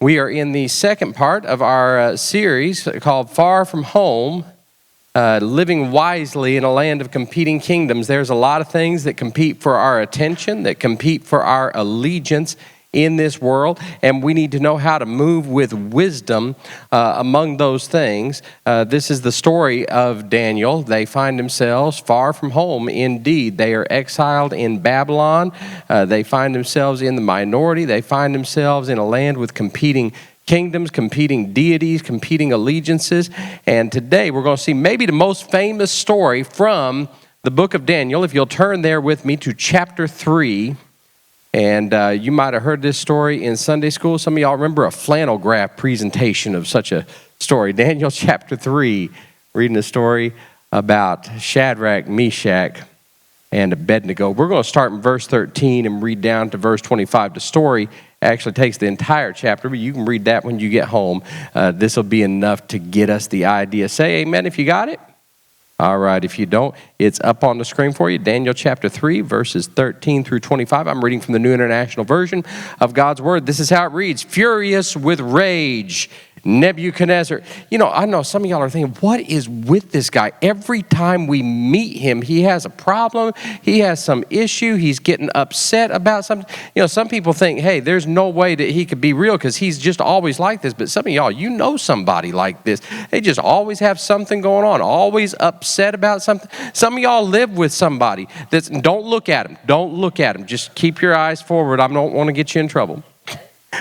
We are in the second part of our series called Far From Home, Living Wisely in a Land of Competing Kingdoms. There's a lot of things that compete for our attention, that compete for our allegiance in this world, and we need to know how to move with wisdom among those things. This is the story of Daniel. They find themselves far from home indeed. They are exiled in Babylon. They find themselves in the minority. They find themselves in a land with competing kingdoms, competing deities, competing allegiances. And today we're going to see maybe the most famous story from the book of Daniel. If you'll turn there with me to chapter 3. And you might have heard this story in Sunday school. Some of y'all remember a flannel graph presentation of such a story. Daniel chapter 3, reading a story about Shadrach, Meshach, and Abednego. We're going to start in verse 13 and read down to verse 25. The story actually takes the entire chapter, but you can read that when you get home. This will be enough to get us the idea. Say amen if you got it. All right, if you don't, it's up on the screen for you. Daniel chapter 3, verses 13 through 25. I'm reading from the New International Version of God's Word. This is how it reads. Furious with rage, Nebuchadnezzar. You know, I know some of y'all are thinking, what is with this guy? Every time we meet him, he has a problem. He has some issue. He's getting upset about something. You know, some people think, hey, there's no way that he could be real because he's just always like this. But some of y'all, you know somebody like this. They just always have something going on, always upset about something. Some of y'all live with somebody that's, don't look at him. Don't look at him. Just keep your eyes forward. I don't want to get you in trouble.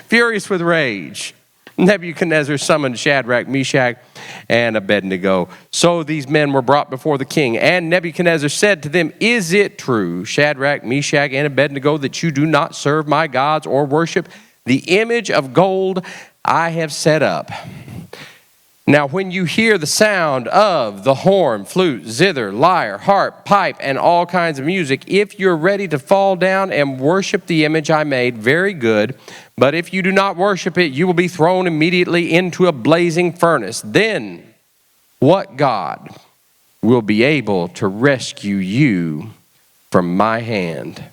Furious with rage, Nebuchadnezzar summoned Shadrach, Meshach, and Abednego. So these men were brought before the king. And Nebuchadnezzar said to them, is it true, Shadrach, Meshach, and Abednego, that you do not serve my gods or worship the image of gold I have set up? Now, when you hear the sound of the horn, flute, zither, lyre, harp, pipe, and all kinds of music, if you're ready to fall down and worship the image I made, very good. But if you do not worship it, you will be thrown immediately into a blazing furnace. Then what God will be able to rescue you from my hand?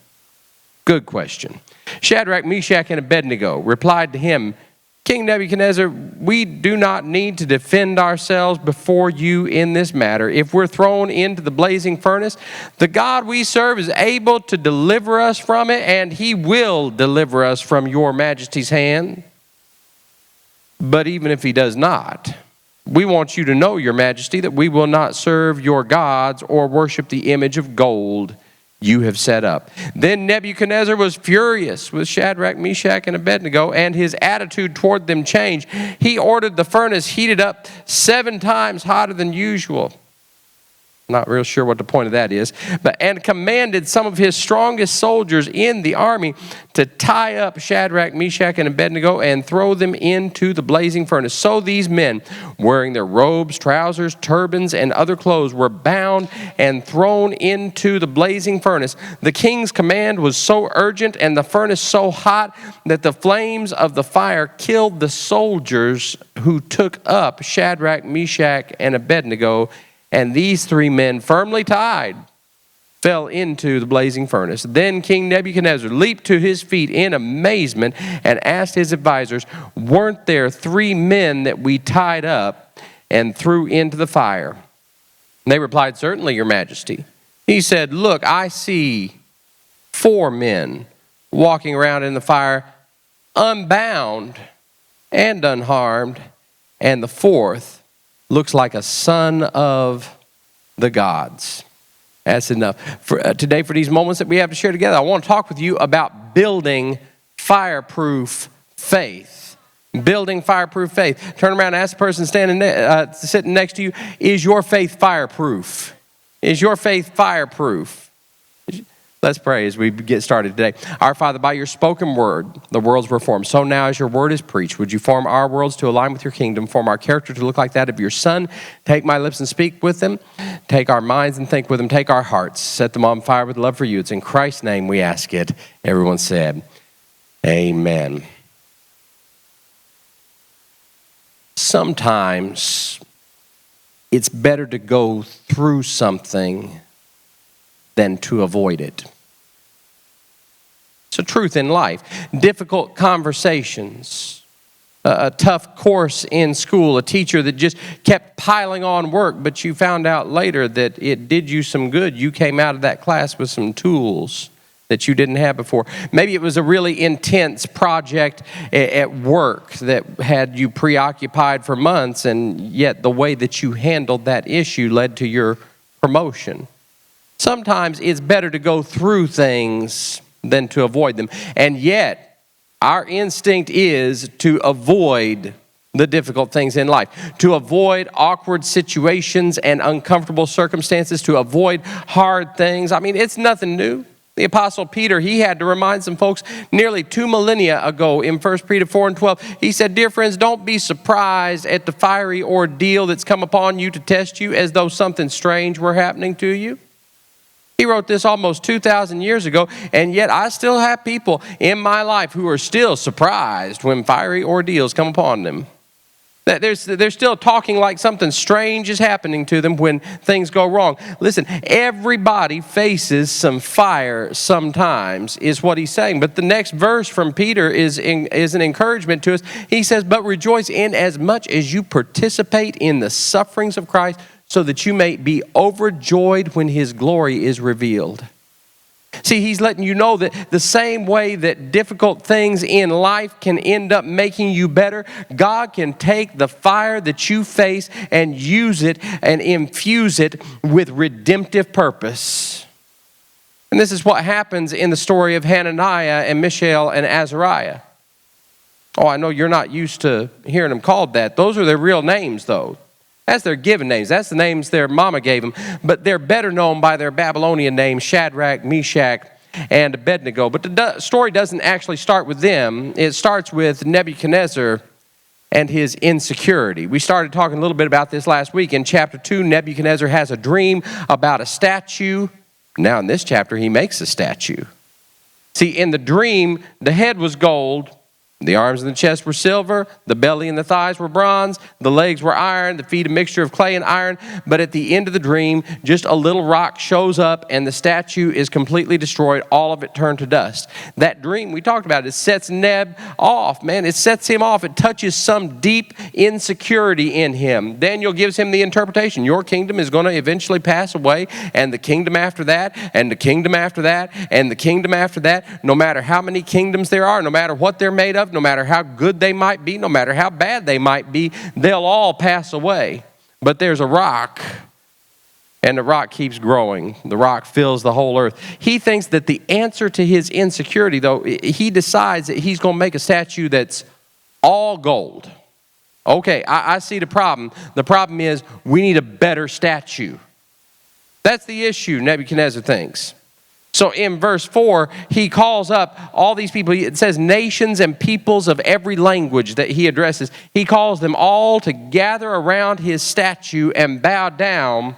Good question. Shadrach, Meshach, and Abednego replied to him, King Nebuchadnezzar, we do not need to defend ourselves before you in this matter. If we're thrown into the blazing furnace, the God we serve is able to deliver us from it, and he will deliver us from your majesty's hand. But even if he does not, we want you to know, your majesty, that we will not serve your gods or worship the image of gold you have set up. Then Nebuchadnezzar was furious with Shadrach, Meshach, and Abednego, and his attitude toward them changed. He ordered the furnace heated up 7 times hotter than usual. Not real sure what the point of that is. And commanded some of his strongest soldiers in the army to tie up Shadrach, Meshach, and Abednego and throw them into the blazing furnace. So these men, wearing their robes, trousers, turbans, and other clothes, were bound and thrown into the blazing furnace. The king's command was so urgent and the furnace so hot that the flames of the fire killed the soldiers who took up Shadrach, Meshach, and Abednego. And these 3 men, firmly tied, fell into the blazing furnace. Then King Nebuchadnezzar leaped to his feet in amazement and asked his advisors, weren't there 3 men that we tied up and threw into the fire? And they replied, certainly, your majesty. He said, look, I see 4 men walking around in the fire, unbound and unharmed, and the 4th looks like a son of the gods. That's enough for today. For these moments that we have to share together, I want to talk with you about building fireproof faith. Building fireproof faith. Turn around and ask the person sitting next to you, is your faith fireproof? Is your faith fireproof? Let's pray as we get started today. Our Father, by your spoken word, the worlds were formed. So now as your word is preached, would you form our worlds to align with your kingdom, form our character to look like that of your Son? Take my lips and speak with them. Take our minds and think with them. Take our hearts, set them on fire with love for you. It's in Christ's name we ask it. Everyone said, amen. Sometimes it's better to go through something than to avoid it. It's a truth in life. Difficult conversations, a tough course in school, a teacher that just kept piling on work, but you found out later that it did you some good. You came out of that class with some tools that you didn't have before. Maybe it was a really intense project at work that had you preoccupied for months, and yet the way that you handled that issue led to your promotion. Sometimes it's better to go through things than to avoid them. And yet, our instinct is to avoid the difficult things in life, to avoid awkward situations and uncomfortable circumstances, to avoid hard things. I mean, it's nothing new. The Apostle Peter, he had to remind some folks nearly 2 millennia ago in 1 Peter 4:12. He said, "Dear friends, don't be surprised at the fiery ordeal that's come upon you to test you as though something strange were happening to you." He wrote this almost 2,000 years ago, and yet I still have people in my life who are still surprised when fiery ordeals come upon them. They're still talking like something strange is happening to them when things go wrong. Listen, everybody faces some fire sometimes, is what he's saying. But the next verse from Peter is an encouragement to us. He says, "But rejoice in as much as you participate in the sufferings of Christ, so that you may be overjoyed when his glory is revealed." See, he's letting you know that the same way that difficult things in life can end up making you better, God can take the fire that you face and use it and infuse it with redemptive purpose. And this is what happens in the story of Hananiah and Mishael and Azariah. Oh, I know you're not used to hearing them called that. Those are their real names, though. That's their given names. That's the names their mama gave them. But they're better known by their Babylonian names, Shadrach, Meshach, and Abednego. But the story doesn't actually start with them. It starts with Nebuchadnezzar and his insecurity. We started talking a little bit about this last week. In chapter 2, Nebuchadnezzar has a dream about a statue. Now in this chapter, he makes a statue. See, in the dream, the head was gold. The arms and the chest were silver, the belly and the thighs were bronze, the legs were iron, the feet a mixture of clay and iron. But at the end of the dream, just a little rock shows up and the statue is completely destroyed, all of it turned to dust. That dream, we talked about it, sets Neb off, man. It sets him off. It touches some deep insecurity in him. Daniel gives him the interpretation. Your kingdom is going to eventually pass away, and the kingdom after that, and the kingdom after that, and the kingdom after that. No matter how many kingdoms there are, no matter what they're made of, no matter how good they might be, no matter how bad they might be, they'll all pass away. But there's a rock, and the rock keeps growing. The rock fills the whole earth. He thinks that the answer to his insecurity, though, he decides that he's going to make a statue that's all gold. Okay, I see the problem. The problem is we need a better statue. That's the issue, Nebuchadnezzar thinks. So in verse 4, he calls up all these people. It says nations and peoples of every language that he addresses. He calls them all to gather around his statue and bow down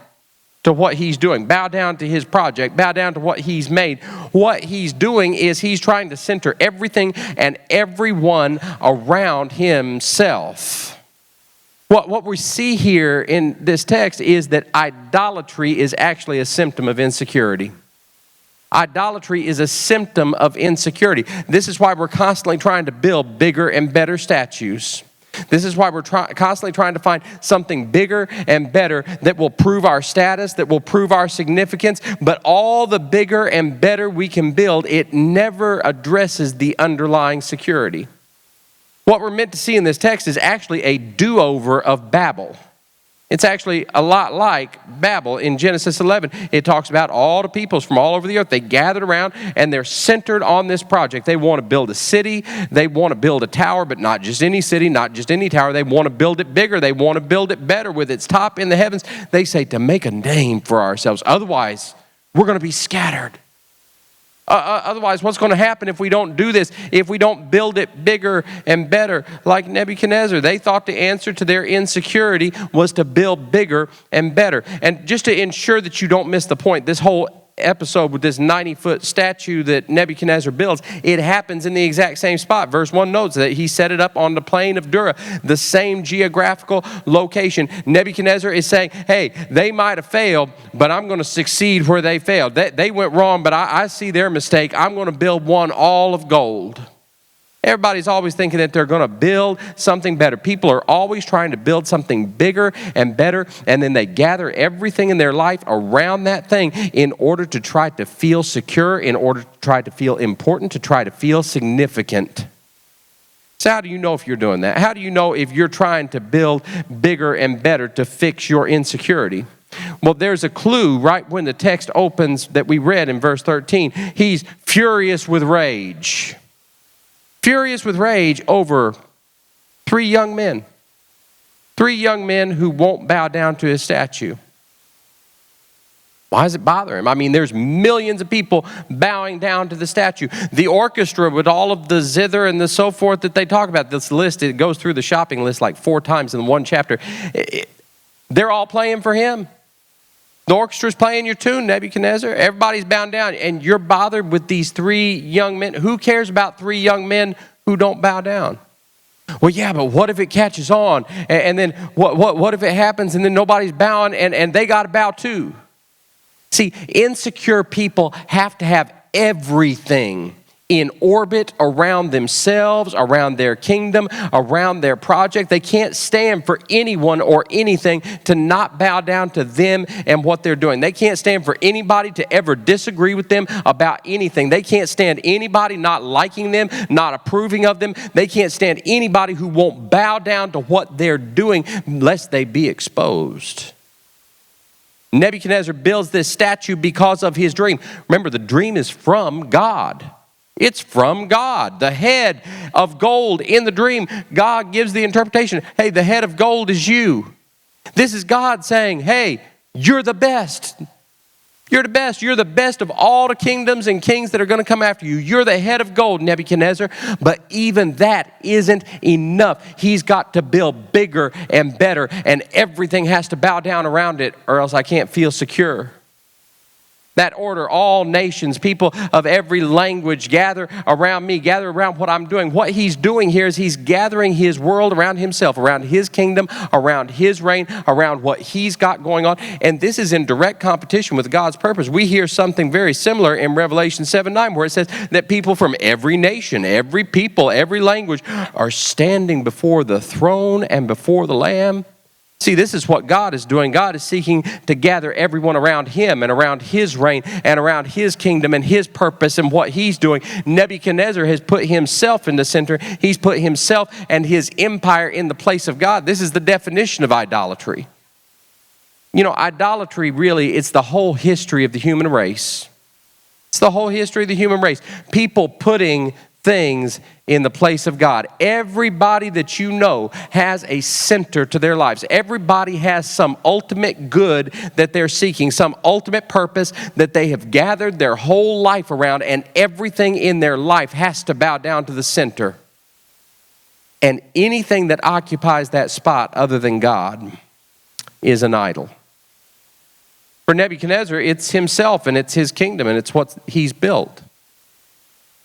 to what he's doing. Bow down to his project. Bow down to what he's made. What he's doing is he's trying to center everything and everyone around himself. What we see here in this text is that idolatry is actually a symptom of insecurity. Idolatry is a symptom of insecurity. This is why we're constantly trying to build bigger and better statues. This is why we're constantly trying to find something bigger and better that will prove our status, that will prove our significance. But all the bigger and better we can build, it never addresses the underlying security. What we're meant to see in this text is actually a do-over of Babel. It's actually a lot like Babel. In Genesis 11, it talks about all the peoples from all over the earth. They gathered around and they're centered on this project. They want to build a city. They want to build a tower, but not just any city, not just any tower. They want to build it bigger. They want to build it better with its top in the heavens. They say to make a name for ourselves. Otherwise, we're going to be scattered. Otherwise, what's going to happen if we don't do this? If we don't build it bigger and better? Like Nebuchadnezzar, they thought the answer to their insecurity was to build bigger and better. And just to ensure that you don't miss the point, this whole episode with this 90-foot statue that Nebuchadnezzar builds, it happens in the exact same spot. Verse 1 notes that he set it up on the plain of Dura, the same geographical location. Nebuchadnezzar is saying, hey, they might have failed, but I'm going to succeed where they failed. They went wrong, but I see their mistake. I'm going to build one all of gold. Everybody's always thinking that they're going to build something better. People are always trying to build something bigger and better, and then they gather everything in their life around that thing in order to try to feel secure, in order to try to feel important, to try to feel significant. So how do you know if you're doing that? How do you know if you're trying to build bigger and better to fix your insecurity? Well, there's a clue right when the text opens that we read in verse 13. He's furious with rage. Furious with rage over 3 young men. 3 young men who won't bow down to his statue. Why does it bother him? I mean, there's millions of people bowing down to the statue. The orchestra with all of the zither and the so forth that they talk about, this list, it goes through the shopping list like 4 times in one chapter. They're all playing for him. The orchestra's playing your tune, Nebuchadnezzar. Everybody's bowing down, and you're bothered with these 3 young men. Who cares about 3 young men who don't bow down? Well, yeah, but what if it catches on? And then what if it happens and then nobody's bowing and they got to bow too? See, insecure people have to have everything in orbit around themselves, around their kingdom, around their project. They can't stand for anyone or anything to not bow down to them and what they're doing. They can't stand for anybody to ever disagree with them about anything. They can't stand anybody not liking them, not approving of them. They can't stand anybody who won't bow down to what they're doing lest they be exposed. Nebuchadnezzar builds this statue because of his dream. Remember, the dream is from God. It's from God. The head of gold in the dream, God gives the interpretation. Hey, the head of gold is you. This is God saying, hey, you're the best. You're the best. You're the best of all the kingdoms and kings that are going to come after you. You're the head of gold, Nebuchadnezzar. But even that isn't enough. He's got to build bigger and better, and everything has to bow down around it, or else I can't feel secure. That order, all nations, people of every language, gather around me, gather around what I'm doing. What he's doing here is he's gathering his world around himself, around his kingdom, around his reign, around what he's got going on. And this is in direct competition with God's purpose. We hear something very similar in Revelation 7:9, where it says that people from every nation, every people, every language are standing before the throne and before the Lamb. See, this is what God is doing. God is seeking to gather everyone around him and around his reign and around his kingdom and his purpose and what he's doing. Nebuchadnezzar has put himself in the center. He's put himself and his empire in the place of God. This is the definition of idolatry. You know, idolatry really, it's the whole history of the human race. It's the whole history of the human race. People putting things in the place of God. Everybody that you know has a center to their lives. Everybody has some ultimate good that they're seeking, some ultimate purpose that they have gathered their whole life around, and everything in their life has to bow down to the center. And anything that occupies that spot other than God is an idol. For Nebuchadnezzar, it's himself and it's his kingdom and it's what he's built.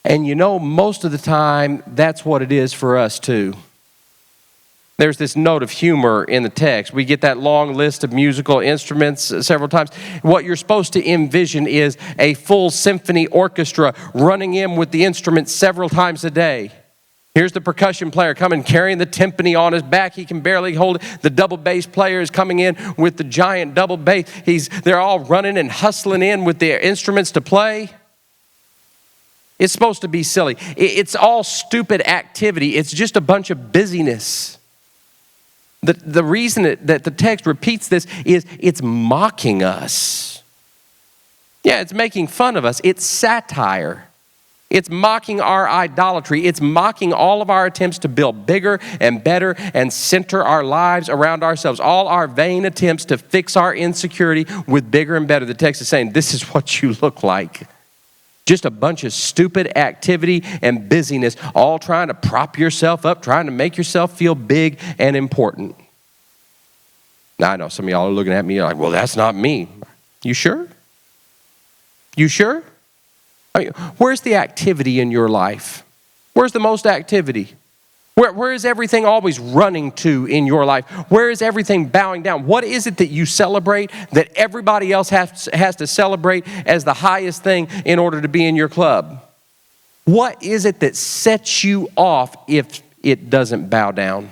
And you know, most of the time, that's what it is for us too. There's this note of humor in the text. We get that long list of musical instruments several times. What you're supposed to envision is a full symphony orchestra running in with the instruments several times a day. Here's the percussion player coming, carrying the timpani on his back. He can barely hold it. The double bass player is coming in with the giant double bass. They're all running and hustling in with their instruments to play. It's supposed to be silly. It's all stupid activity. It's just a bunch of busyness. The reason that the text repeats this is it's mocking us. Yeah, it's making fun of us. It's satire. It's mocking our idolatry. It's mocking all of our attempts to build bigger and better and center our lives around ourselves. All our vain attempts to fix our insecurity with bigger and better. The text is saying, this is what you look like. Just a bunch of stupid activity and busyness, all trying to prop yourself up, trying to make yourself feel big and important. Now, I know some of y'all are looking at me like, well, that's not me. You sure? You sure? I mean, where's the activity in your life? Where's the most activity? Where is everything always running to in your life? Where is everything bowing down? What is it that you celebrate that everybody else has to celebrate as the highest thing in order to be in your club? What is it that sets you off if it doesn't bow down?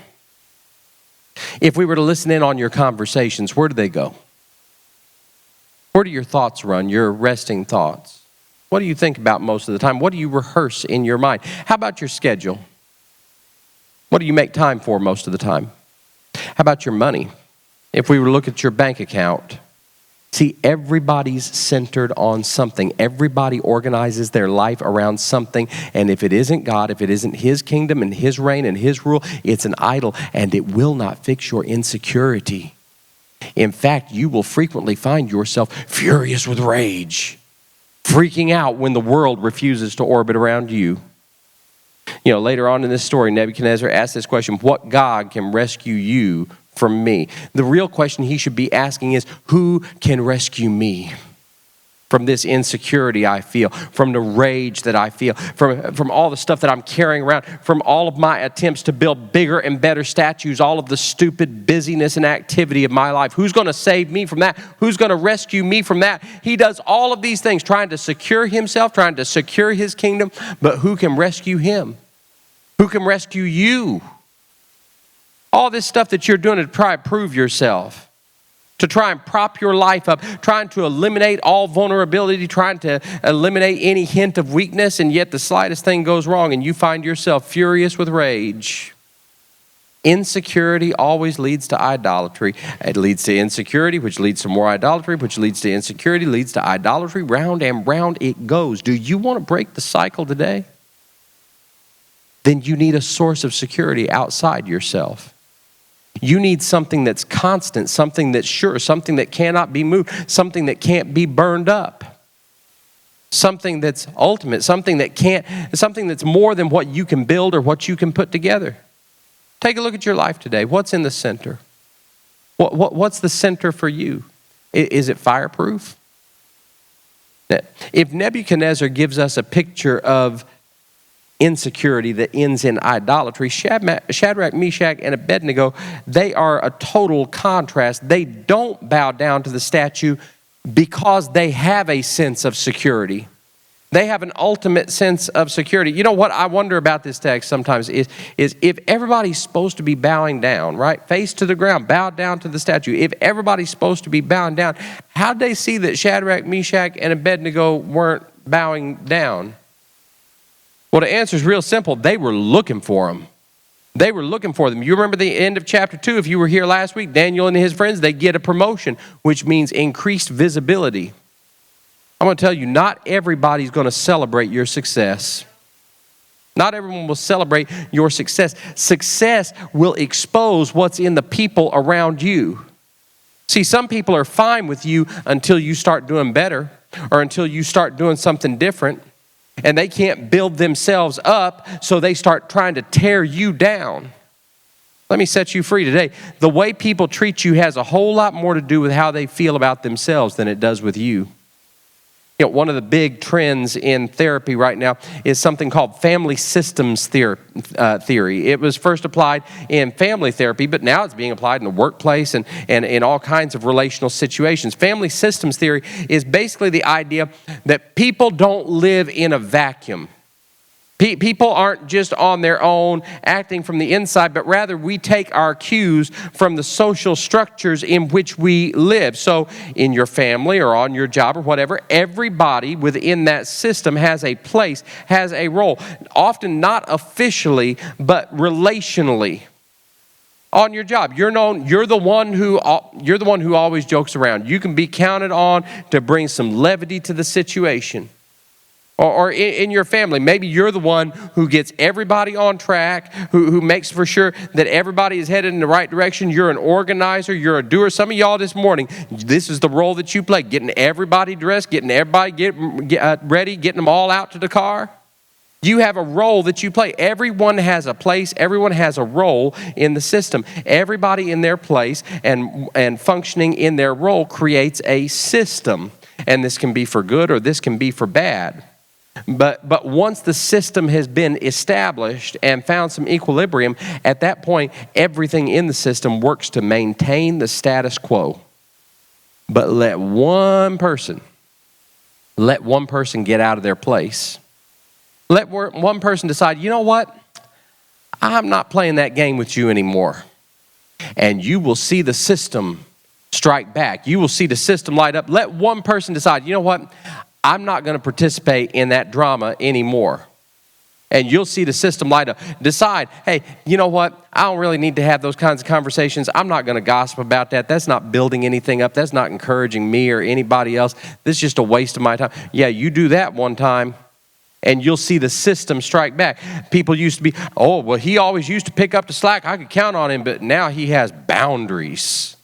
If we were to listen in on your conversations, where do they go? Where do your thoughts run, your resting thoughts? What do you think about most of the time? What do you rehearse in your mind? How about your schedule? What do you make time for most of the time? How about your money? If we were to look at your bank account, see, everybody's centered on something. Everybody organizes their life around something. And if it isn't God, if it isn't His kingdom and His reign and His rule, it's an idol, and it will not fix your insecurity. In fact, you will frequently find yourself furious with rage, freaking out when the world refuses to orbit around you. You know, later on in this story, Nebuchadnezzar asked this question, what God can rescue you from me? The real question he should be asking is, who can rescue me from this insecurity I feel, from the rage that I feel, from all the stuff that I'm carrying around, from all of my attempts to build bigger and better statues, all of the stupid busyness and activity of my life? Who's going to save me from that? Who's going to rescue me from that? He does all of these things, trying to secure himself, trying to secure his kingdom, but who can rescue him? Who can rescue you? All this stuff that you're doing to try and prove yourself, to try and prop your life up, trying to eliminate all vulnerability, trying to eliminate any hint of weakness, and yet the slightest thing goes wrong and you find yourself furious with rage. Insecurity always leads to idolatry. It leads to insecurity, which leads to more idolatry, which leads to insecurity, leads to idolatry. Round and round it goes. Do you want to break the cycle today? Then you need a source of security outside yourself. You need something that's constant, something that's sure, something that cannot be moved, something that can't be burned up, something that's ultimate, something that's more than what you can build or what you can put together. Take a look at your life today. What's in the center? What's the center for you? Is it fireproof? If Nebuchadnezzar gives us a picture of insecurity that ends in idolatry, Shadrach, Meshach, and Abednego, they are a total contrast. They don't bow down to the statue because they have a sense of security. They have an ultimate sense of security. You know what I wonder about this text sometimes is if everybody's supposed to be bowing down, right? Face to the ground, bow down to the statue. If everybody's supposed to be bowing down, how'd they see that Shadrach, Meshach, and Abednego weren't bowing down? Well, the answer is real simple. They were looking for them. They were looking for them. You remember the end of chapter 2, if you were here last week, Daniel and his friends, they get a promotion, which means increased visibility. I'm going to tell you, not everybody's going to celebrate your success. Not everyone will celebrate your success. Success will expose what's in the people around you. See, some people are fine with you until you start doing better or until you start doing something different. And they can't build themselves up, so they start trying to tear you down. Let me set you free today. The way people treat you has a whole lot more to do with how they feel about themselves than it does with you. You know, one of the big trends in therapy right now is something called family systems theory. It was first applied in family therapy, but now it's being applied in the workplace and in all kinds of relational situations. Family systems theory is basically the idea that people don't live in a vacuum. People aren't just on their own acting from the inside, but rather we take our cues from the social structures in which we live. So in your family or on your job or whatever, everybody within that system has a place, has a role. Often not officially, but relationally. On your job, you're the one who always jokes around. You can be counted on to bring some levity to the situation. Or in your family, maybe you're the one who gets everybody on track, who makes for sure that everybody is headed in the right direction. You're an organizer, you're a doer. Some of y'all this morning, this is the role that you play, getting everybody dressed, getting everybody ready, getting them all out to the car. You have a role that you play. Everyone has a place. Everyone has a role in the system. Everybody in their place and functioning in their role creates a system. And this can be for good or this can be for bad. But once the system has been established and found some equilibrium, at that point, everything in the system works to maintain the status quo. But let one person get out of their place, Let one person decide, you know what? I'm not playing that game with you anymore. And you will see the system strike back. You will see the system light up. Let one person decide, you know what? I'm not going to participate in that drama anymore. And you'll see the system light up. Decide, hey, you know what? I don't really need to have those kinds of conversations. I'm not going to gossip about that. That's not building anything up. That's not encouraging me or anybody else. This is just a waste of my time. Yeah, you do that one time, and you'll see the system strike back. People used to be, oh, well, he always used to pick up the slack. I could count on him, but now he has boundaries.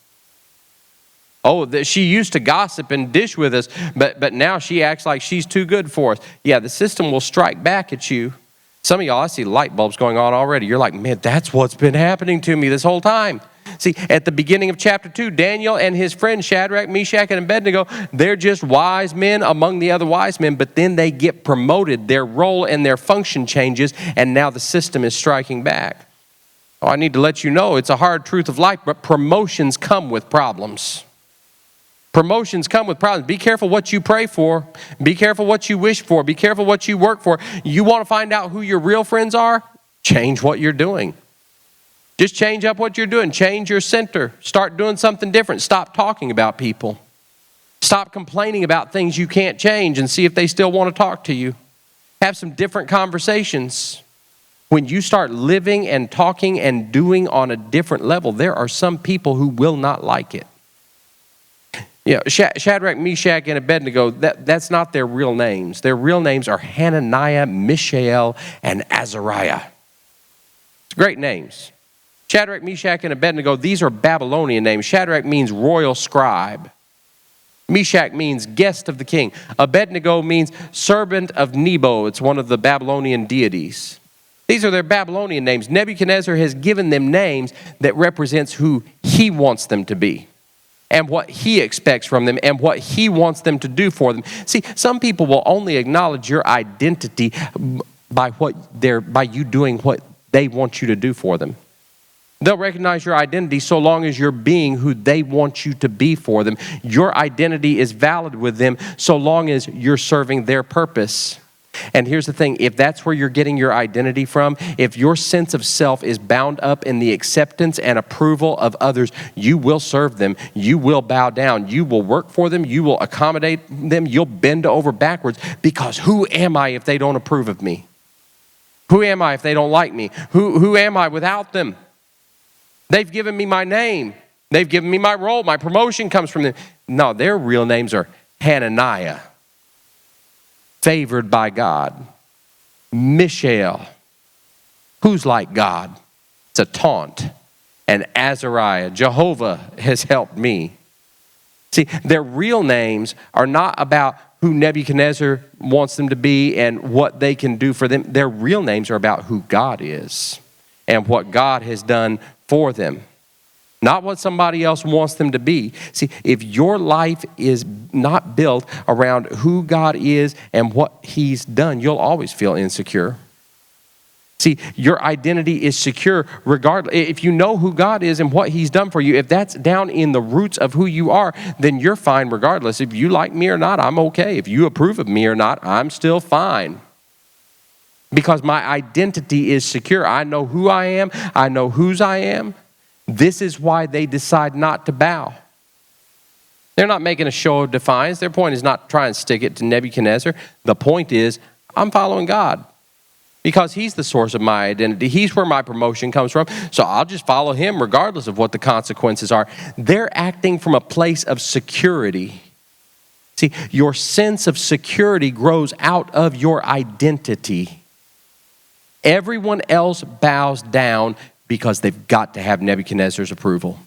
Oh, she used to gossip and dish with us, but now she acts like she's too good for us. Yeah, the system will strike back at you. Some of y'all, I see light bulbs going on already. You're like, man, that's what's been happening to me this whole time. See, at the beginning of chapter 2, Daniel and his friends Shadrach, Meshach, and Abednego, they're just wise men among the other wise men, but then they get promoted. Their role and their function changes, and now the system is striking back. Oh, I need to let you know, it's a hard truth of life, but promotions come with problems. Promotions come with problems. Be careful what you pray for. Be careful what you wish for. Be careful what you work for. You want to find out who your real friends are? Change what you're doing. Just change up what you're doing. Change your center. Start doing something different. Stop talking about people. Stop complaining about things you can't change and see if they still want to talk to you. Have some different conversations. When you start living and talking and doing on a different level, there are some people who will not like it. You know, Shadrach, Meshach, and Abednego, that's not their real names. Their real names are Hananiah, Mishael, and Azariah. It's great names. Shadrach, Meshach, and Abednego, these are Babylonian names. Shadrach means royal scribe. Meshach means guest of the king. Abednego means servant of Nebo. It's one of the Babylonian deities. These are their Babylonian names. Nebuchadnezzar has given them names that represents who he wants them to be, and what he expects from them, and what he wants them to do for them. See, some people will only acknowledge your identity by you doing what they want you to do for them. They'll recognize your identity so long as you're being who they want you to be for them. Your identity is valid with them so long as you're serving their purpose. And here's the thing, if that's where you're getting your identity from, if your sense of self is bound up in the acceptance and approval of others, you will serve them, you will bow down, you will work for them, you will accommodate them, you'll bend over backwards, because who am I if they don't approve of me? Who am I if they don't like me? Who am I without them? They've given me my name. They've given me my role. My promotion comes from them. No, their real names are Hananiah, favored by God. Mishael, who's like God? It's a taunt. And Azariah, Jehovah has helped me. See, their real names are not about who Nebuchadnezzar wants them to be and what they can do for them. Their real names are about who God is and what God has done for them. Not what somebody else wants them to be. See, if your life is not built around who God is and what he's done, you'll always feel insecure. See, your identity is secure regardless. If you know who God is and what he's done for you, if that's down in the roots of who you are, then you're fine regardless. If you like me or not, I'm okay. If you approve of me or not, I'm still fine. Because my identity is secure. I know who I am. I know whose I am. This is why they decide not to bow. They're not making a show of defiance. Their point is not to try and stick it to Nebuchadnezzar. The point is, I'm following God because he's the source of my identity. He's where my promotion comes from. So I'll just follow him regardless of what the consequences are. They're acting from a place of security. See, your sense of security grows out of your identity. Everyone else bows down because they've got to have Nebuchadnezzar's approval.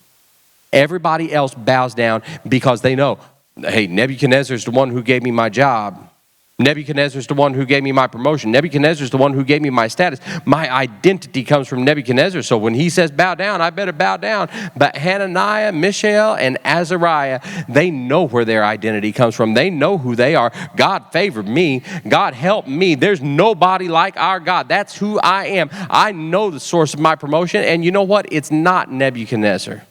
Everybody else bows down because they know, hey, Nebuchadnezzar's the one who gave me my job. Nebuchadnezzar's the one who gave me my promotion. Nebuchadnezzar's the one who gave me my status. My identity comes from Nebuchadnezzar. So when he says bow down, I better bow down. But Hananiah, Mishael, and Azariah, they know where their identity comes from. They know who they are. God favored me. God helped me. There's nobody like our God. That's who I am. I know the source of my promotion. And you know what? It's not Nebuchadnezzar.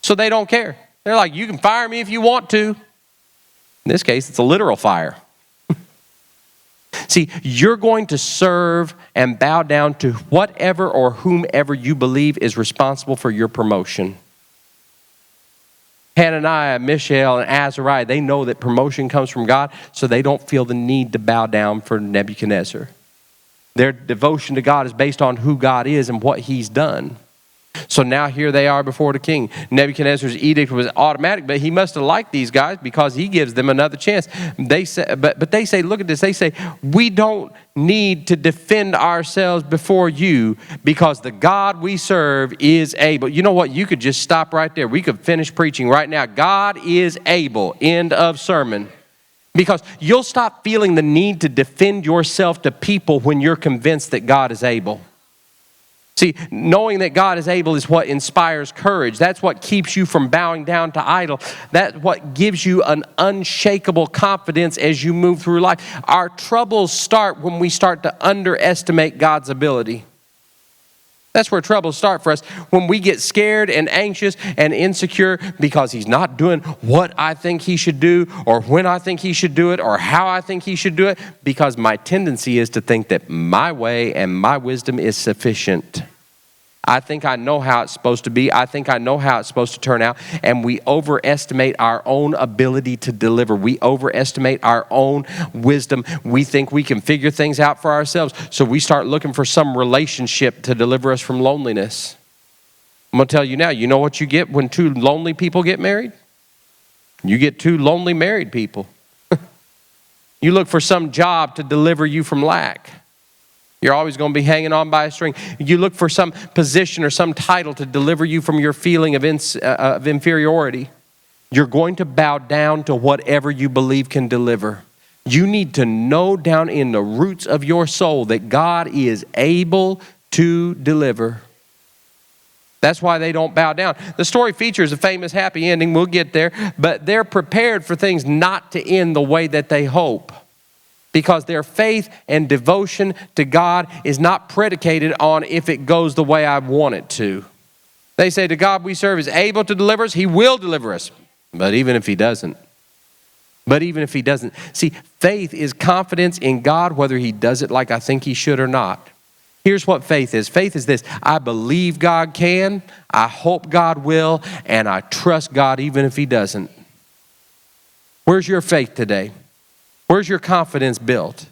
So they don't care. They're like, you can fire me if you want to. In this case, it's a literal fire. See, you're going to serve and bow down to whatever or whomever you believe is responsible for your promotion. Hananiah, Mishael, and Azariah, they know that promotion comes from God, so they don't feel the need to bow down for Nebuchadnezzar. Their devotion to God is based on who God is and what he's done. So now here they are before the king. Nebuchadnezzar's edict was automatic, but he must have liked these guys because he gives them another chance. They say, but they say, look at this. They say, we don't need to defend ourselves before you because the God we serve is able. You know what? You could just stop right there. We could finish preaching right now. God is able. End of sermon. Because you'll stop feeling the need to defend yourself to people when you're convinced that God is able. See, knowing that God is able is what inspires courage. That's what keeps you from bowing down to idol. That's what gives you an unshakable confidence as you move through life. Our troubles start when we start to underestimate God's ability. That's where troubles start for us, when we get scared and anxious and insecure because he's not doing what I think he should do, or when I think he should do it, or how I think he should do it, because my tendency is to think that my way and my wisdom is sufficient. I think I know how it's supposed to be. I think I know how it's supposed to turn out. And we overestimate our own ability to deliver. We overestimate our own wisdom. We think we can figure things out for ourselves. So we start looking for some relationship to deliver us from loneliness. I'm going to tell you now, you know what you get when two lonely people get married? You get two lonely married people. You look for some job to deliver you from lack. You're always going to be hanging on by a string. You look for some position or some title to deliver you from your feeling of inferiority. You're going to bow down to whatever you believe can deliver. You need to know down in the roots of your soul that God is able to deliver. That's why they don't bow down. The story features a famous happy ending. We'll get there. But they're prepared for things not to end the way that they hope, because their faith and devotion to God is not predicated on if it goes the way I want it to. They say the God we serve is able to deliver us. He will deliver us. But even if he doesn't. See, faith is confidence in God, whether he does it like I think he should or not. Here's what faith is. Faith is this: I believe God can, I hope God will, and I trust God even if he doesn't. Where's your faith today? Where's your confidence built?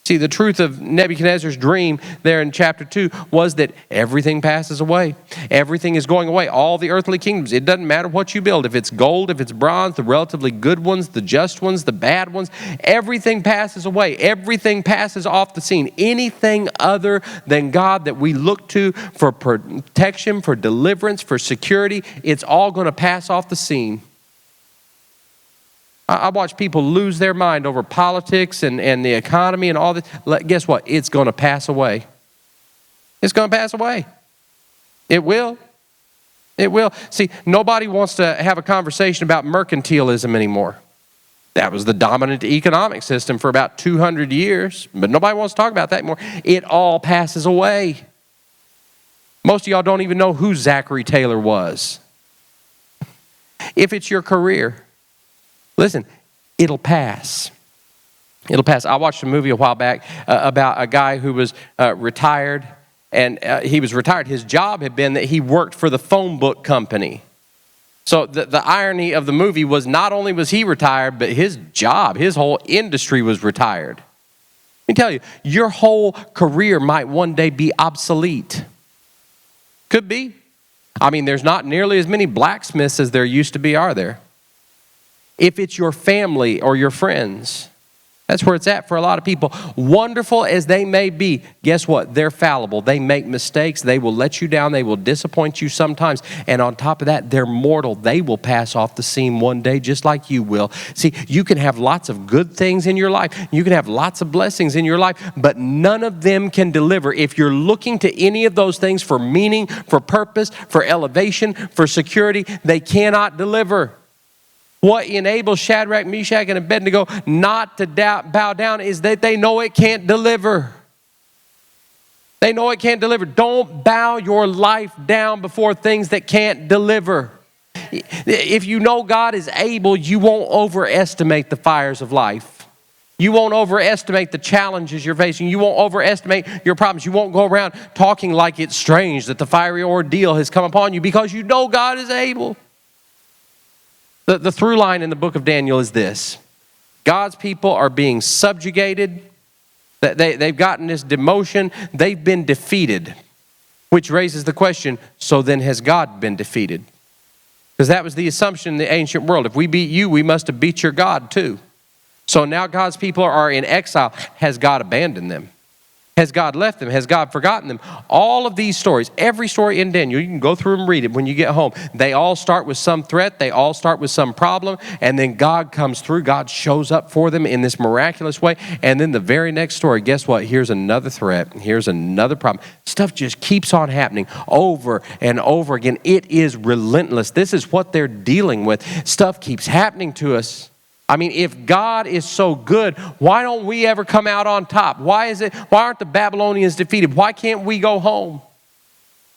See, the truth of Nebuchadnezzar's dream there in chapter 2 was that everything passes away. Everything is going away. All the earthly kingdoms. It doesn't matter what you build. If it's gold, if it's bronze, the relatively good ones, the just ones, the bad ones, everything passes away. Everything passes off the scene. Anything other than God that we look to for protection, for deliverance, for security, it's all going to pass off the scene. I watch people lose their mind over politics and the economy and all this. Guess what? It's going to pass away. It's going to pass away. It will. It will. See, nobody wants to have a conversation about mercantilism anymore. That was the dominant economic system for about 200 years, but nobody wants to talk about that anymore. It all passes away. Most of y'all don't even know who Zachary Taylor was. If it's your career, listen, it'll pass. It'll pass. I watched a movie a while back about a guy who was retired, and he was retired. His job had been that he worked for the phone book company. So the irony of the movie was not only was he retired, but his job, his whole industry was retired. Let me tell you, your whole career might one day be obsolete. Could be. I mean, there's not nearly as many blacksmiths as there used to be, are there? If it's your family or your friends, that's where it's at for a lot of people. Wonderful as they may be, guess what? They're fallible. They make mistakes. They will let you down. They will disappoint you sometimes. And on top of that, they're mortal. They will pass off the scene one day just like you will. See, you can have lots of good things in your life. You can have lots of blessings in your life, but none of them can deliver. If you're looking to any of those things for meaning, for purpose, for elevation, for security, they cannot deliver. What enables Shadrach, Meshach, and Abednego not to bow down is that they know it can't deliver. They know it can't deliver. Don't bow your life down before things that can't deliver. If you know God is able, you won't overestimate the fires of life. You won't overestimate the challenges you're facing. You won't overestimate your problems. You won't go around talking like it's strange that the fiery ordeal has come upon you, because you know God is able. The through line in the book of Daniel is this: God's people are being subjugated. They've gotten this demotion. They've been defeated, which raises the question, so then has God been defeated? Because that was the assumption in the ancient world. If we beat you, we must have beat your God too. So now God's people are in exile. Has God abandoned them? Has God left them? Has God forgotten them? All of these stories, every story in Daniel, you can go through and read it when you get home. They all start with some threat. They all start with some problem. And then God comes through. God shows up for them in this miraculous way. And then the very next story, guess what? Here's another threat. Here's another problem. Stuff just keeps on happening over and over again. It is relentless. This is what they're dealing with. Stuff keeps happening to us. I mean, if God is so good, why don't we ever come out on top? Why aren't the Babylonians defeated? Why can't we go home?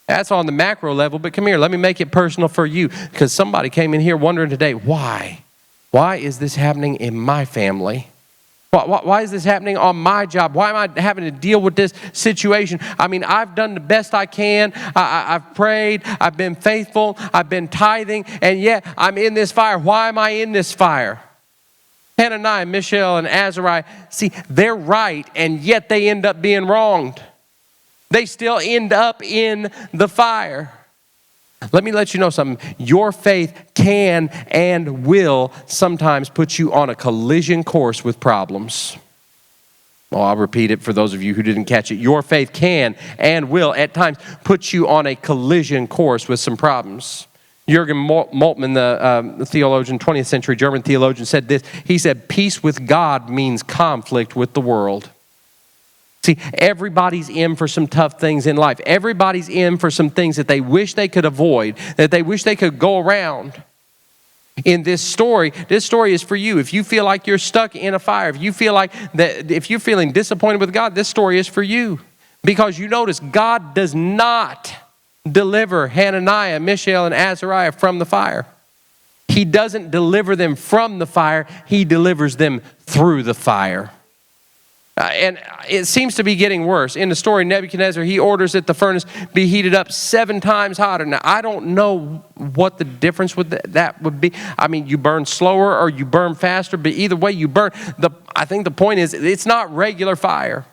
That's on the macro level, but come here, let me make it personal for you, because somebody came in here wondering today, why? Why is this happening in my family? Why is this happening on my job? Why am I having to deal with this situation? I mean, I've done the best I can. I've prayed. I've been faithful. I've been tithing, and yet I'm in this fire. Why am I in this fire? Hananiah, Mishael, and Azariah, see, they're right, and yet they end up being wronged. They still end up in the fire. Let me let you know something. Your faith can and will sometimes put you on a collision course with problems. Well, I'll repeat it for those of you who didn't catch it. Your faith can and will at times put you on a collision course with some problems. Jürgen Moltmann, the theologian, 20th century German theologian, said this. He said, peace with God means conflict with the world. See, everybody's in for some tough things in life. Everybody's in for some things that they wish they could avoid, that they wish they could go around. In this story is for you. If you feel like you're stuck in a fire, if you're feeling disappointed with God, this story is for you. Because you notice, God does not deliver Hananiah, Mishael, and Azariah from the fire. He doesn't deliver them from the fire. He delivers them through the fire. And it seems to be getting worse. In the story, Nebuchadnezzar, he orders that the furnace be heated up 7 times hotter. Now, I don't know what the difference with that would be. I mean, you burn slower or you burn faster, but either way you burn. I think the point is, it's not regular fire.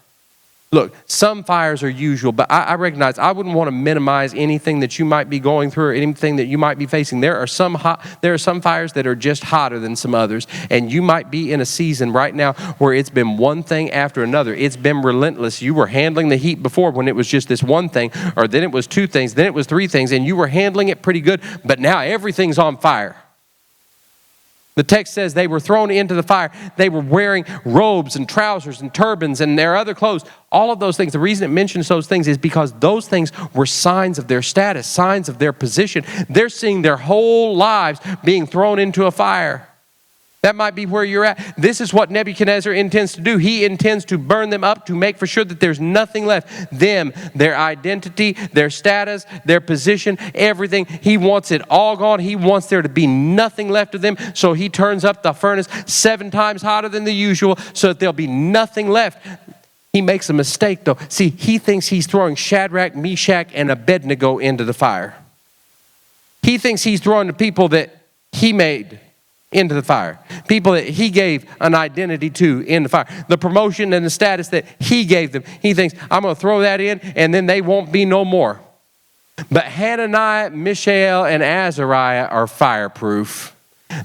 Look, some fires are usual, but I recognize I wouldn't want to minimize anything that you might be going through or anything that you might be facing. There are some fires that are just hotter than some others, and you might be in a season right now where it's been one thing after another. It's been relentless. You were handling the heat before when it was just this one thing, or then it was 2 things, then it was 3 things, and you were handling it pretty good, but now everything's on fire. The text says they were thrown into the fire. They were wearing robes and trousers and turbans and their other clothes. All of those things. The reason it mentions those things is because those things were signs of their status, signs of their position. They're seeing their whole lives being thrown into a fire. That might be where you're at. This is what Nebuchadnezzar intends to do. He intends to burn them up to make for sure that there's nothing left. Them, their identity, their status, their position, everything. He wants it all gone. He wants there to be nothing left of them. So he turns up the furnace 7 times hotter than the usual so that there'll be nothing left. He makes a mistake though. See, he thinks he's throwing Shadrach, Meshach, and Abednego into the fire. He thinks he's throwing the people that he made into the fire. People that he gave an identity to in the fire. The promotion and the status that he gave them. He thinks, I'm going to throw that in and then they won't be no more. But Hananiah, Mishael, and Azariah are fireproof.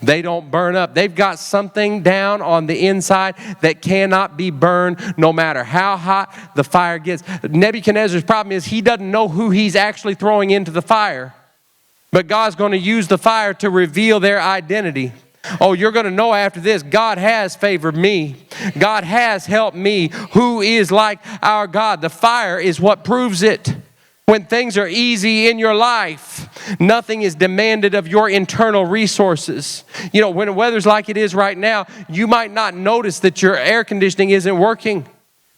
They don't burn up. They've got something down on the inside that cannot be burned no matter how hot the fire gets. Nebuchadnezzar's problem is he doesn't know who he's actually throwing into the fire. But God's going to use the fire to reveal their identity. Oh, you're going to know after this, God has favored me. God has helped me. Who is like our God? The fire is what proves it. When things are easy in your life, nothing is demanded of your internal resources. You know, when the weather's like it is right now, you might not notice that your air conditioning isn't working.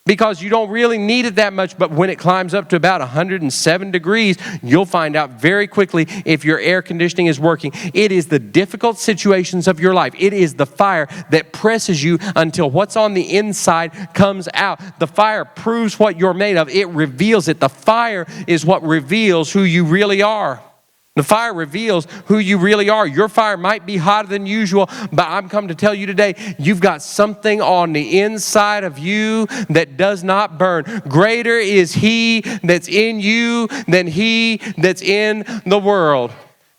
because you don't really need it that much. But when it climbs up to about 107 degrees, you'll find out very quickly if your air conditioning is working. It is the difficult situations of your life. It is the fire that presses you until what's on the inside comes out. The fire proves what you're made of. It reveals it. The fire is what reveals who you really are. The fire reveals who you really are. Your fire might be hotter than usual, but I'm come to tell you today, you've got something on the inside of you that does not burn. Greater is He that's in you than he that's in the world.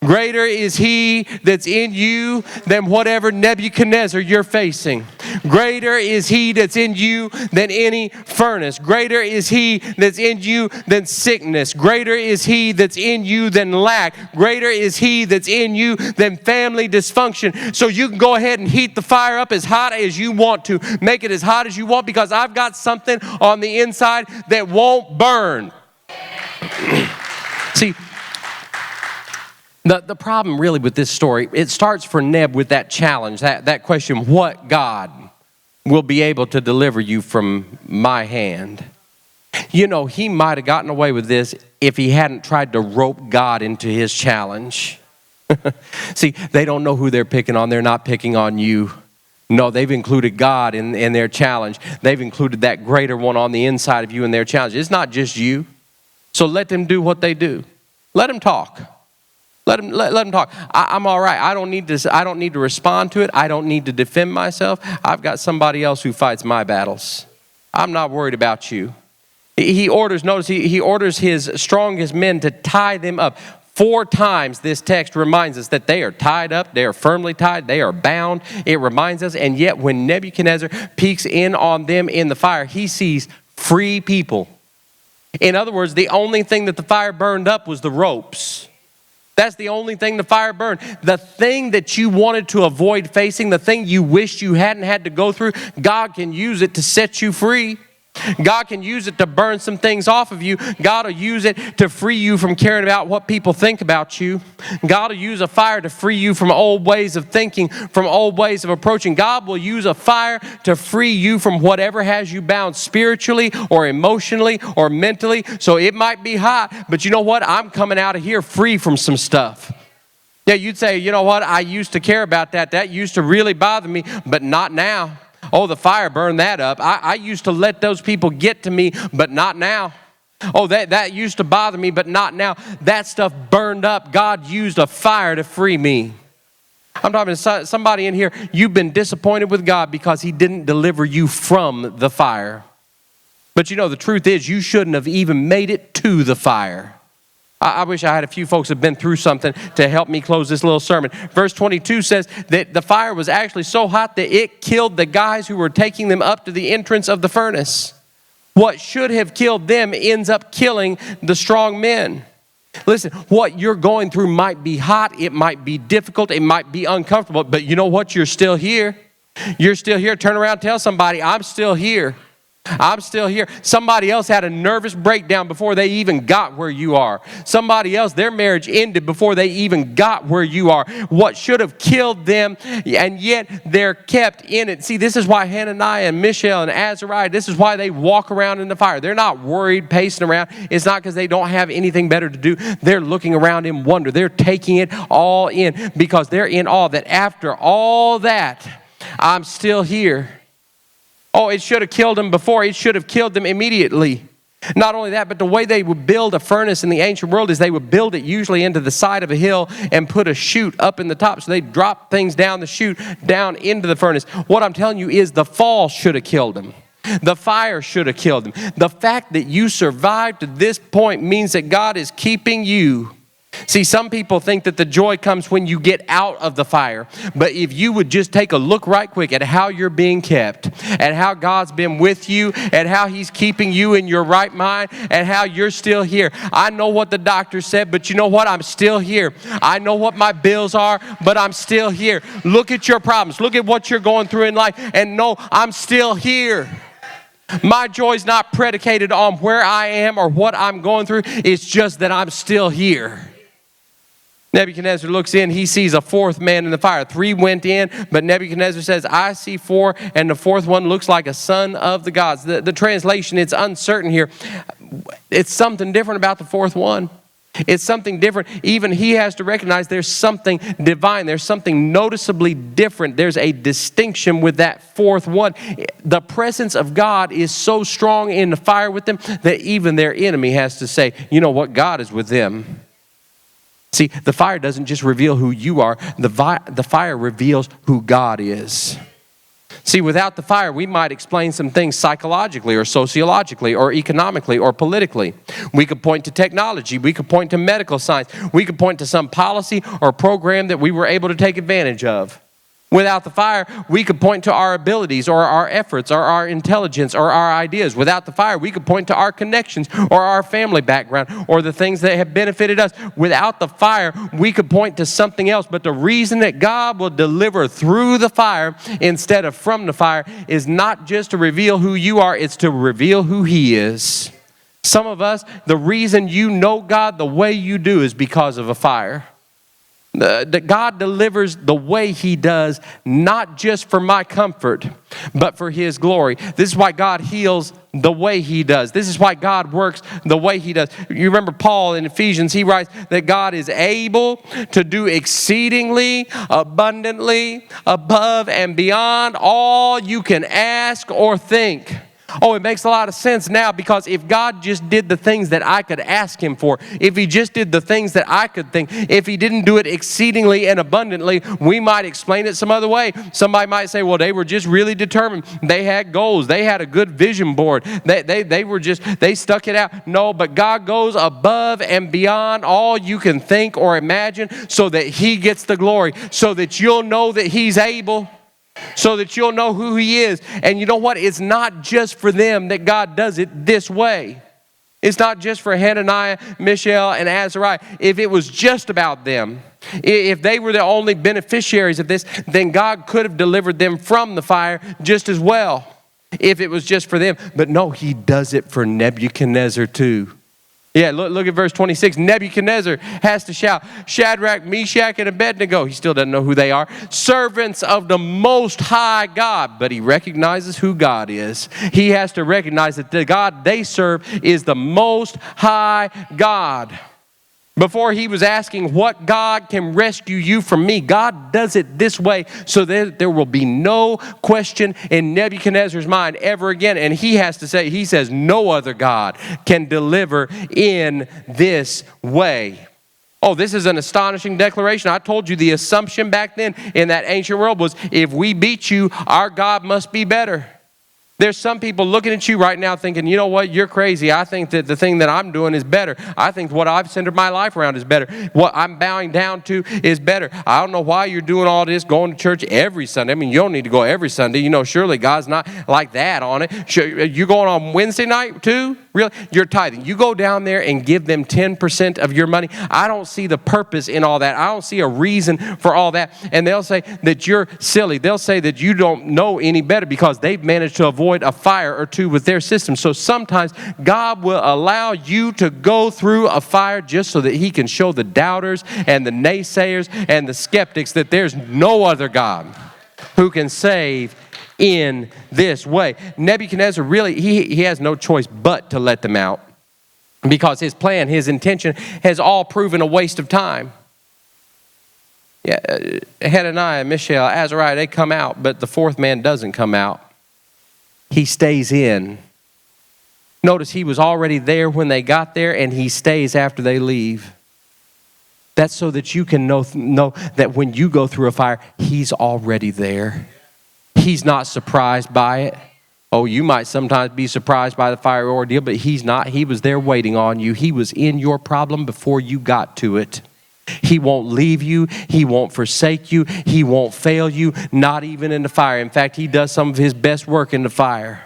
Greater is He that's in you than whatever Nebuchadnezzar you're facing. Greater is He that's in you than any furnace. Greater is He that's in you than sickness. Greater is He that's in you than lack. Greater is He that's in you than family dysfunction. So you can go ahead and heat the fire up as hot as you want to. Make it as hot as you want, because I've got something on the inside that won't burn. See, The problem really with this story, it starts for Neb with that challenge, that question, what God will be able to deliver you from my hand? You know, he might have gotten away with this if he hadn't tried to rope God into his challenge. See, they don't know who they're picking on. They're not picking on you. No, they've included God in their challenge. They've included that greater one on the inside of you in their challenge. It's not just you. So let them do what they do. Let them talk. Let them talk. I'm all right. I don't need to respond to it. I don't need to defend myself. I've got somebody else who fights my battles. I'm not worried about you. He orders his strongest men to tie them up. 4 times this text reminds us that they are tied up, they are firmly tied, they are bound. It reminds us, and yet when Nebuchadnezzar peeks in on them in the fire, he sees free people. In other words, the only thing that the fire burned up was the ropes. That's the only thing the fire burned. The thing that you wanted to avoid facing, the thing you wished you hadn't had to go through, God can use it to set you free. God can use it to burn some things off of you. God will use it to free you from caring about what people think about you. God will use a fire to free you from old ways of thinking, from old ways of approaching. God will use a fire to free you from whatever has you bound spiritually or emotionally or mentally. So it might be hot, but you know what? I'm coming out of here free from some stuff. Yeah, you'd say, you know what? I used to care about that. That used to really bother me, but not now. Oh, the fire burned that up. I used to let those people get to me, but not now. Oh, that used to bother me, but not now. That stuff burned up. God used a fire to free me. I'm talking to somebody in here, you've been disappointed with God because He didn't deliver you from the fire. But you know, the truth is you shouldn't have even made it to the fire. I wish I had a few folks who have been through something to help me close this little sermon. Verse 22 says that the fire was actually so hot that it killed the guys who were taking them up to the entrance of the furnace. What should have killed them ends up killing the strong men. Listen, what you're going through might be hot, it might be difficult, it might be uncomfortable, but you know what? You're still here. You're still here. Turn around, tell somebody, I'm still here. I'm still here. Somebody else had a nervous breakdown before they even got where you are. Somebody else, their marriage ended before they even got where you are. What should have killed them, and yet they're kept in it. See, this is why Hananiah and Mishael and Azariah, this is why they walk around in the fire. They're not worried, pacing around. It's not because they don't have anything better to do. They're looking around in wonder. They're taking it all in because they're in awe that after all that, I'm still here. Oh, it should have killed them before. It should have killed them immediately. Not only that, but the way they would build a furnace in the ancient world is they would build it usually into the side of a hill and put a chute up in the top. So they drop things down the chute, down into the furnace. What I'm telling you is the fall should have killed them. The fire should have killed them. The fact that you survived to this point means that God is keeping you. See, some people think that the joy comes when you get out of the fire. But if you would just take a look right quick at how you're being kept, at how God's been with you, at how He's keeping you in your right mind, and how you're still here. I know what the doctor said, but you know what? I'm still here. I know what my bills are, but I'm still here. Look at your problems. Look at what you're going through in life, and know I'm still here. My joy's not predicated on where I am or what I'm going through. It's just that I'm still here. Nebuchadnezzar looks in, he sees a fourth man in the fire. 3 went in, but Nebuchadnezzar says, I see 4, and the fourth one looks like a son of the gods. The translation, it's uncertain here. It's something different about the fourth one. It's something different. Even he has to recognize there's something divine. There's something noticeably different. There's a distinction with that fourth one. The presence of God is so strong in the fire with them that even their enemy has to say, you know what, God is with them. See, the fire doesn't just reveal who you are. The fire reveals who God is. See, without the fire, we might explain some things psychologically or sociologically or economically or politically. We could point to technology. We could point to medical science. We could point to some policy or program that we were able to take advantage of. Without the fire, we could point to our abilities or our efforts or our intelligence or our ideas. Without the fire, we could point to our connections or our family background or the things that have benefited us. Without the fire, we could point to something else. But the reason that God will deliver through the fire instead of from the fire is not just to reveal who you are, it's to reveal who He is. Some of us, the reason you know God the way you do is because of a fire. That God delivers the way He does, not just for my comfort, but for His glory. This is why God heals the way He does. This is why God works the way He does. You remember Paul in Ephesians, he writes that God is able to do exceedingly, abundantly, above and beyond all you can ask or think. Oh, it makes a lot of sense now, because if God just did the things that I could ask Him for, if He just did the things that I could think, if He didn't do it exceedingly and abundantly, we might explain it some other way. Somebody might say, well, they were just really determined. They had goals. They had a good vision board. They stuck it out. No, but God goes above and beyond all you can think or imagine so that He gets the glory, so that you'll know that He's able, so that you'll know who He is. And you know what? It's not just for them that God does it this way. It's not just for Hananiah, Mishael, and Azariah. If it was just about them, if they were the only beneficiaries of this, then God could have delivered them from the fire just as well, if it was just for them. But no, He does it for Nebuchadnezzar too. Yeah, look at verse 26. Nebuchadnezzar has to shout, Shadrach, Meshach, and Abednego. He still doesn't know who they are. Servants of the Most High God. But he recognizes who God is. He has to recognize that the God they serve is the Most High God. Before he was asking what God can rescue you from me, God does it this way so that there will be no question in Nebuchadnezzar's mind ever again. And he has to say, he says, no other God can deliver in this way. Oh, this is an astonishing declaration. I told you the assumption back then in that ancient world was, if we beat you, our God must be better. There's some people looking at you right now thinking, you know what, you're crazy. I think that the thing that I'm doing is better. I think what I've centered my life around is better. What I'm bowing down to is better. I don't know why you're doing all this, going to church every Sunday. I mean, you don't need to go every Sunday. You know, surely God's not like that on it. You're going on Wednesday night too? Really? You're tithing. You go down there and give them 10% of your money. I don't see the purpose in all that. I don't see a reason for all that. And they'll say that you're silly. They'll say that you don't know any better because they've managed to avoid a fire or two with their system. So sometimes God will allow you to go through a fire just so that He can show the doubters and the naysayers and the skeptics that there's no other God who can save in this way. Nebuchadnezzar really, he has no choice but to let them out, because his plan, his intention has all proven a waste of time. Yeah, Hananiah, Mishael, Azariah, they come out, but the fourth man doesn't come out. He stays in. Notice he was already there when they got there, and he stays after they leave. That's so that you can know that when you go through a fire, He's already there. He's not surprised by it. Oh, you might sometimes be surprised by the fire ordeal, but He's not. He was there waiting on you. He was in your problem before you got to it. He won't leave you. He won't forsake you. He won't fail you, not even in the fire. In fact, He does some of His best work in the fire.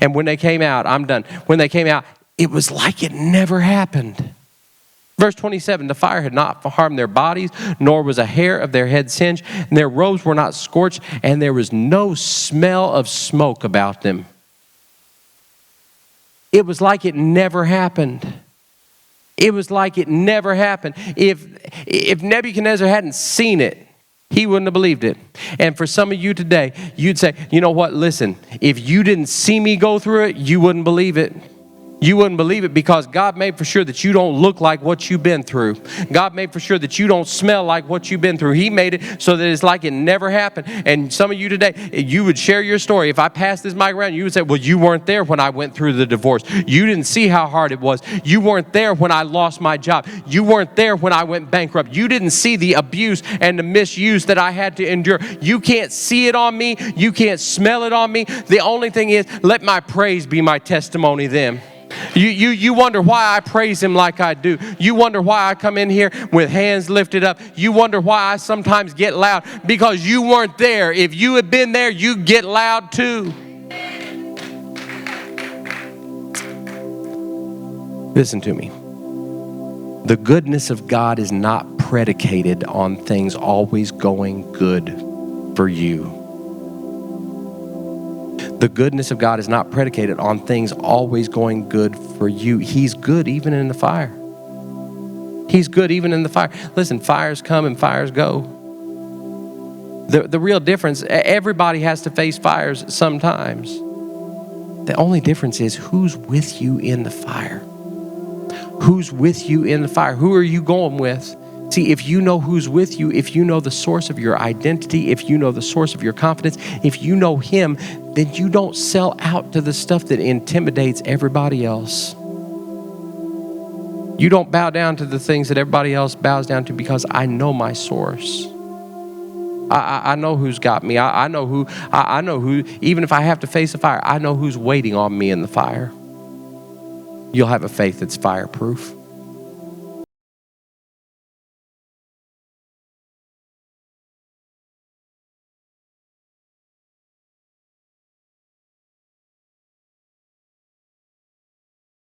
And when they came out, I'm done. When they came out, it was like it never happened. Verse 27, the fire had not harmed their bodies, nor was a hair of their head singed, and their robes were not scorched, and there was no smell of smoke about them. It was like it never happened. It was like it never happened. If If Nebuchadnezzar hadn't seen it, he wouldn't have believed it. And for some of you today, you'd say, you know what, listen, if you didn't see me go through it, you wouldn't believe it. You wouldn't believe it because God made for sure that you don't look like what you've been through. God made for sure that you don't smell like what you've been through. He made it so that it's like it never happened. And some of you today, you would share your story. If I passed this mic around, you would say, well, you weren't there when I went through the divorce. You didn't see how hard it was. You weren't there when I lost my job. You weren't there when I went bankrupt. You didn't see the abuse and the misuse that I had to endure. You can't see it on me. You can't smell it on me. The only thing is, let my praise be my testimony then. You wonder why I praise him like I do. You wonder why I come in here with hands lifted up. You wonder why I sometimes get loud, because you weren't there. If you had been there, you'd get loud too. Listen to me. The goodness of God is not predicated on things always going good for you. The goodness of God is not predicated on things always going good for you. He's good even in the fire. He's good even in the fire. Listen, fires come and fires go. The real difference, everybody has to face fires sometimes. The only difference is who's with you in the fire. Who's with you in the fire? Who are you going with? See, if you know who's with you, if you know the source of your identity, if you know the source of your confidence, if you know him, then you don't sell out to the stuff that intimidates everybody else. You don't bow down to the things that everybody else bows down to, because I know my source. I know who's got me. I know who, even if I have to face a fire, I know who's waiting on me in the fire. You'll have a faith that's fireproof.